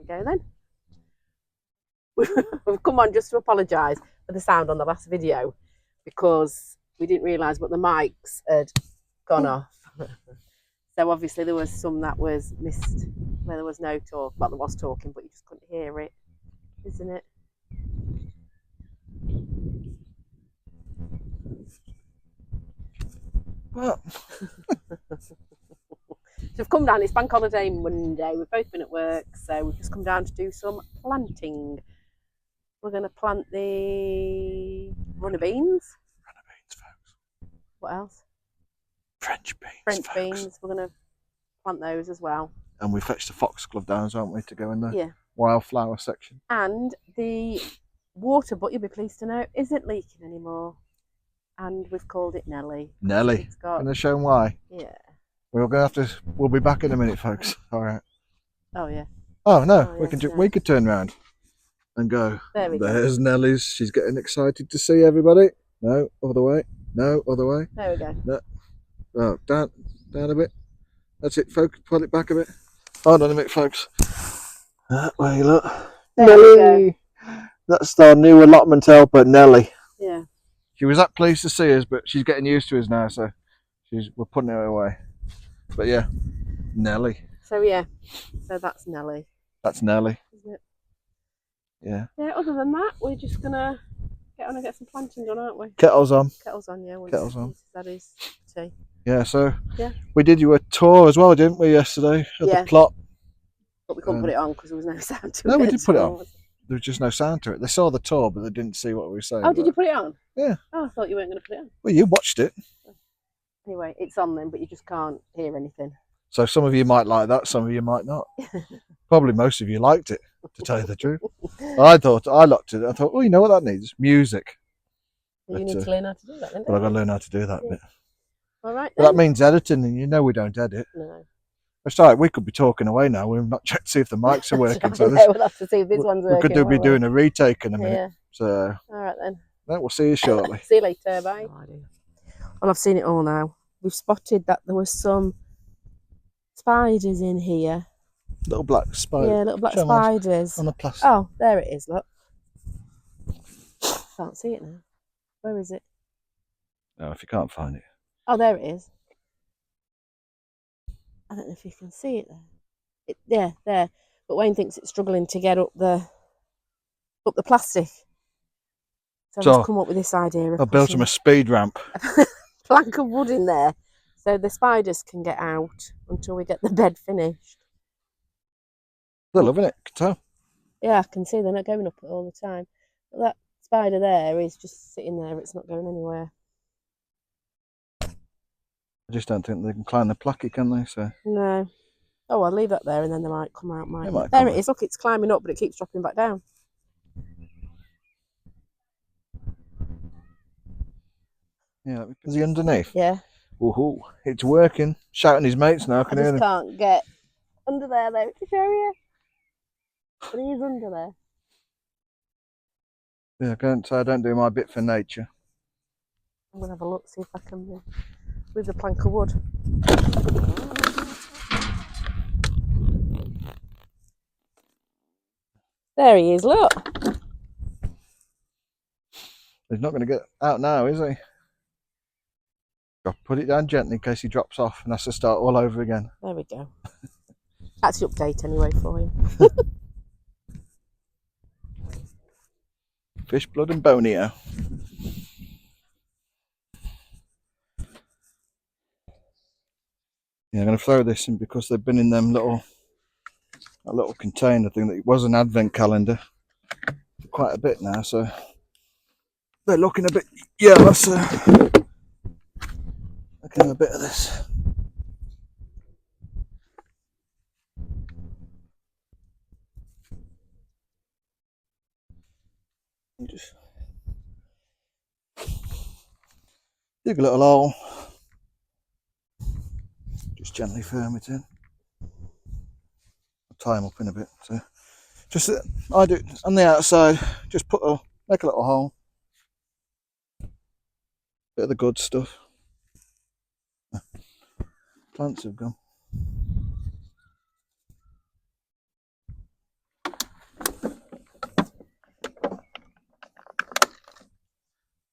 we go then. We've come on just to apologise for the sound on the last video because we didn't realise but the mics had gone off. So obviously there was some that was missed where there was no talk. Well, there was talking, but you just couldn't hear it, isn't it? Well. So we've come down, it's bank holiday Monday, we've both been at work, so we've just come down to do some planting. We're going to plant the runner beans. Runner beans, folks. What else? French beans, French folks. beans, we're going to plant those as well. And we fetched the foxglove down, aren't we, to go in the wildflower section. And the water, but you'll be pleased to know, isn't leaking anymore. And we've called it Nelly. Nelly. Can I show them why? Yeah. We're gonna have to. We'll be back in a minute, folks. All right. Oh yeah. Oh no, we could turn around and go. There's Nellie's. She's getting excited to see everybody. No, other way. No, other way. There we go. No. Oh, down a bit. That's it, folks. Pull it back a bit. Hold on a minute, folks. That way, look. Nellie. That's our new allotment helper, Nellie. Yeah. She was that pleased to see us, but she's getting used to us now, so we're putting her away. But yeah, Nellie. So yeah, so that's Nellie. That's Nellie. Isn't it? Yeah. Yeah, other than that, we're just gonna get on and get some planting done, aren't we? Kettles on. Kettles on, yeah. Kettles on. That is tea. Yeah, so we did you a tour as well, didn't we, yesterday of the plot? But we couldn't put it on because there was no sound to it. No, we did put it on. There was just no sound to it. They saw the tour, but they didn't see what we were saying. Oh, did you put it on? Yeah. Oh, I thought you weren't going to put it on. Well, you watched it. Anyway, it's on then, but you just can't hear anything. So some of you might like that, some of you might not. Probably most of you liked it, to tell you the truth. I looked at it. I thought, oh, you know what that needs? Music. Well, you need to learn how to do that then, but I've got to learn how to do that bit. All right, but that means editing, and you know we don't edit. No. It's all right, we could be talking away now. We've not checked to see if the mics are working. So we'll have to see if this one's working. We could be doing a retake in a minute. Yeah. So, all right then. We'll see you shortly. See you later, bye. Well, I've seen it all now. We've spotted that there were some spiders in here. Little black spiders. Yeah, little black spiders. On the plastic. Oh, there it is, look. Can't see it now. Where is it? No, if you can't find it. Oh, there it is. I don't know if you can see it there. Yeah, there. But Wayne thinks it's struggling to get up the plastic. So I've come up with this idea. I built him a speed ramp. Plank of wood in there, so the spiders can get out until we get the bed finished. They're loving it, I can tell. Yeah, I can see they're not going up it all the time. But that spider there is just sitting there, it's not going anywhere. I just don't think they can climb the placket, can they? So no. Oh, I'll leave that there and then they might come out. There it is, look, it's climbing up, but it keeps dropping back down. Yeah, is he underneath? Yeah. Woohoo! It's working. Shouting his mates now. I just can't get under there though to show you. But he is under there. Yeah, I don't do my bit for nature. I'm gonna have a look, see if I can move the plank of wood. There he is, look. He's not going to get out now, is he? I'll put it down gently in case he drops off and has to start all over again. There we go. That's the update anyway for him. Fish, blood and bonio. Yeah, I'm going to throw this in because they've been in them little container thing that was an advent calendar for quite a bit now, so they're looking a bit yellow, so I'll give them a bit of this. And just dig a little hole. Just gently firm it in. I'll tie them up in a bit. So just I do on the outside. Just make a little hole. Bit of the good stuff. Plants have gone.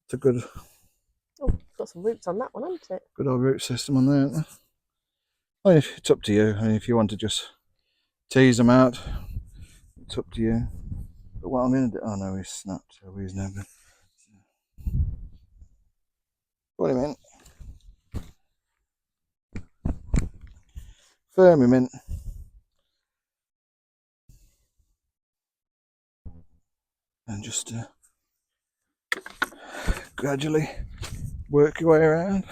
It's a good Oh, got some roots on that one, hasn't it? good old root system on there, isn't there? Well, it's up to you. I mean, if you want to just tease them out, it's up to you. But what I'm going to do... Oh no, he's snapped. So he's never... What do you mean? Firmy mint. And just gradually work your way around.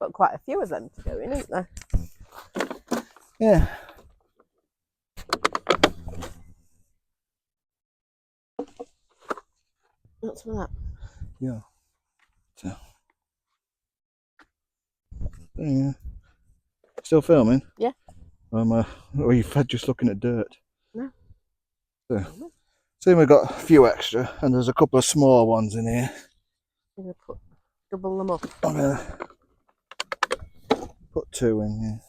Got quite a few of them to go in, isn't there? Yeah. What's with that? Yeah. So. Yeah. Still filming? Yeah. Or you've had just looking at dirt? No. So, see, we've got a few extra, and there's a couple of small ones in here. I'm going to double them up. I'm going to put 2 in here.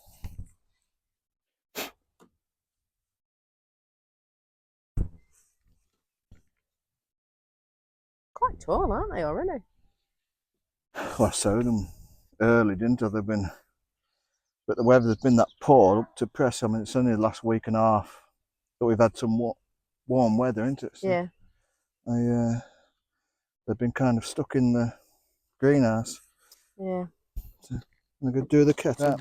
Quite tall, aren't they, already? Well, I sowed them early, didn't I? They've been, but the weather's been that poor up to press. I mean, it's only the last week and a half that we've had some warm weather, isn't it? So Yeah. They've been kind of stuck in the greenhouse. Yeah. So I'm going to do the kettle.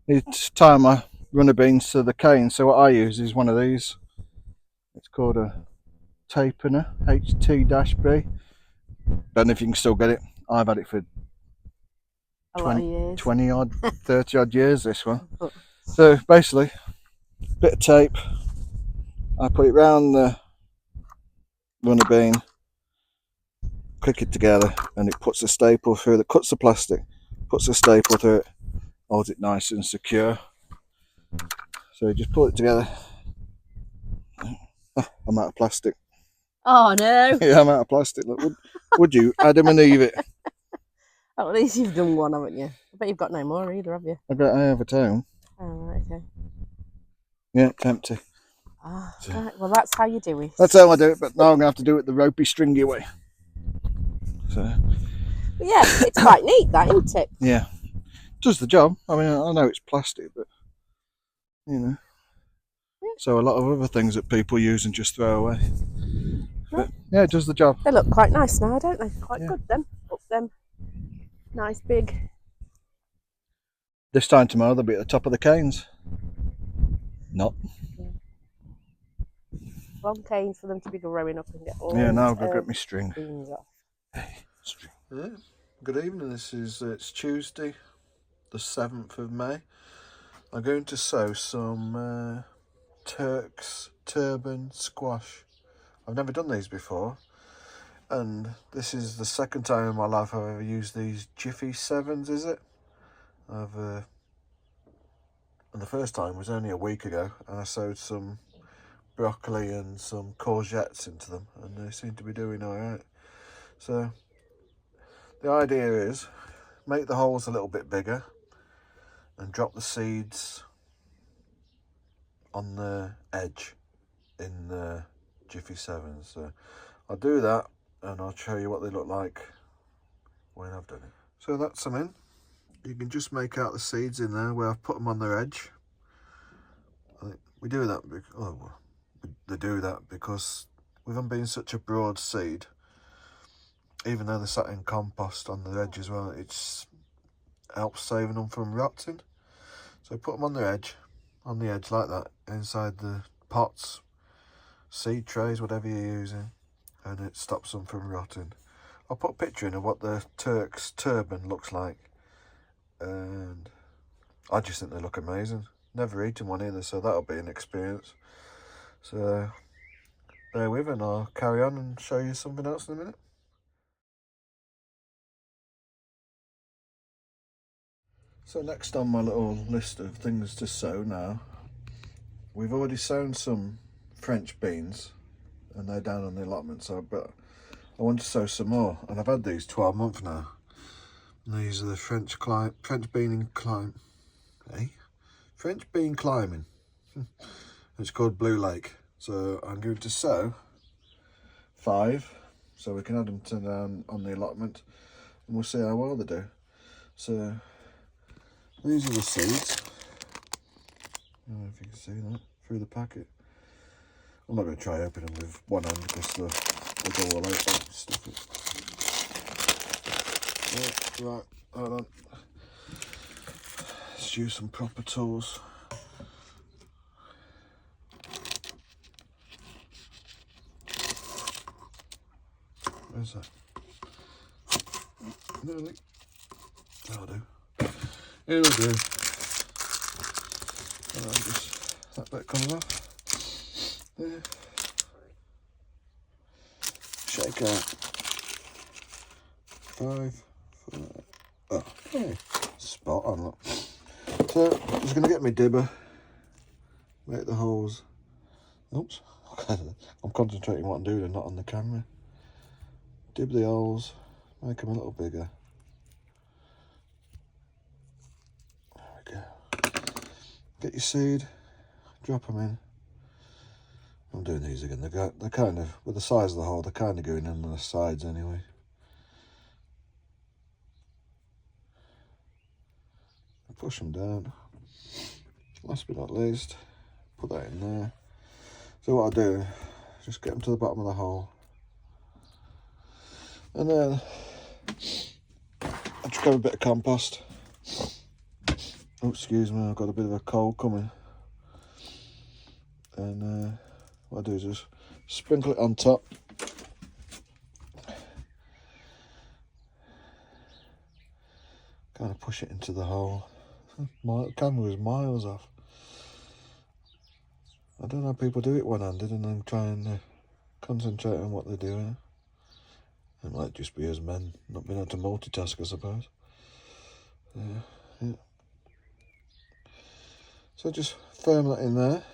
Each time I run the beans to the cane, so what I use is one of these. It's called a tapener, HT-B. Don't know if you can still get it. I've had it for 20 odd, 30 odd years, this one. So basically, a bit of tape, I put it round the runner bean, click it together, and it puts a staple through it, cuts the plastic, puts a staple through it, holds it nice and secure. So you just pull it together. Oh, I'm out of plastic. Oh no! Yeah, I'm out of plastic. Look, would you, Adam and Eve it? Oh, at least you've done one, haven't you? I bet you've got no more either, have you? I have a home. Oh, right, okay. Yeah, it's empty. Ah, so, right, well, that's how you do it. That's how I do it, but now I'm going to have to do it the ropey, stringy way. So. But yeah, it's quite neat, that, isn't it? Yeah, does the job. I mean, I know it's plastic, but you know. Yeah. So a lot of other things that people use and just throw away. But yeah, it does the job. They look quite nice now, don't they? Quite good then. Up them. Nice big. This time tomorrow they'll be at the top of the canes. Not. Long canes for them to be growing up and get all. Yeah, now I've got to get my string. Beans off. Hey, string. Yeah. Good evening. It's Tuesday, the 7th of May. I'm going to sow some Turk's turban squash. I've never done these before, and this is the second time in my life I've ever used these Jiffy 7s, is it? And the first time was only a week ago, and I sowed some broccoli and some courgettes into them, and they seem to be doing alright. So the idea is make the holes a little bit bigger and drop the seeds on the edge in the Jiffy 7s. So I'll do that and I'll show you what they look like when I've done it. So that's them in. You can just make out the seeds in there where I've put them on their edge. We do that because, they do that because with them being such a broad seed, even though they're sat in compost on the edge as well, it helps saving them from rotting. So put them on the edge like that, inside the pots, seed trays, whatever you're using, and it stops them from rotting. I'll put a picture in of what the Turk's turban looks like, and I just think they look amazing. Never eaten one either, so that'll be an experience. So bear with, and I'll carry on and show you something else in a minute. So next on my little list of things to sow now, we've already sown some French beans, and they're down on the allotment. But I want to sow some more, and I've had these 12 months now. And these are the French bean climbing. It's called Blue Lake. So I'm going to sow 5 so we can add them to down on the allotment, and we'll see how well they do. So these are the seeds. I don't know if you can see that through the packet. I'm not going to try opening them with one hand because they'll go all out. Oh, stuff it. Yeah, right, hold on. Let's use some proper tools. Where's that? Nearly. That'll do. It'll do. Just that bit comes off. There. Shake out. 5, 4. Oh, okay. Spot on, look. So, just going to get my dibber, make the holes. Oops. I'm concentrating what I'm doing and not on the camera. Dib the holes, make them a little bigger. There we go. Get your seed, drop them in. I'm doing these again. They're kind of, with the size of the hole, they're kind of going in on the sides anyway. Push them down. Last but not least, put that in there. So what I do, just get them to the bottom of the hole. And then I just grab a bit of compost. Oh, excuse me, I've got a bit of a cold coming. And what I do is just sprinkle it on top. Kind of push it into the hole. My camera was miles off. I don't know how people do it one-handed and then try and concentrate on what they're doing. It might just be as men not being able to multitask, I suppose. Yeah. So just firm that in there,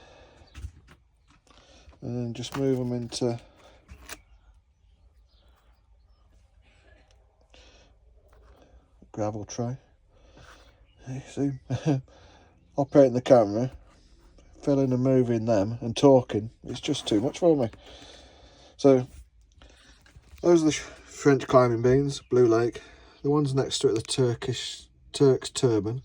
and then just move them into gravel tray. You see, operating the camera, filling and moving them and talking, it's just too much for me. So those are the French climbing beans, Blue Lake. The ones next to it, the Turk's Turban.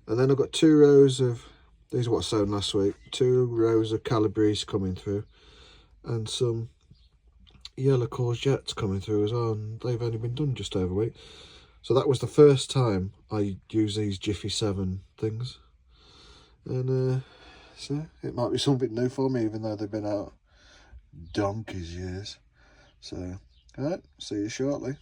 And then I've got 2 rows of, these are what I sown last week, 2 rows of Calabrese coming through, and some yellow courgettes coming through as well, and they've only been done just over a week. So that was the first time I used these Jiffy 7 things. And so it might be something new for me, even though they've been out donkey's years. So, alright, see you shortly.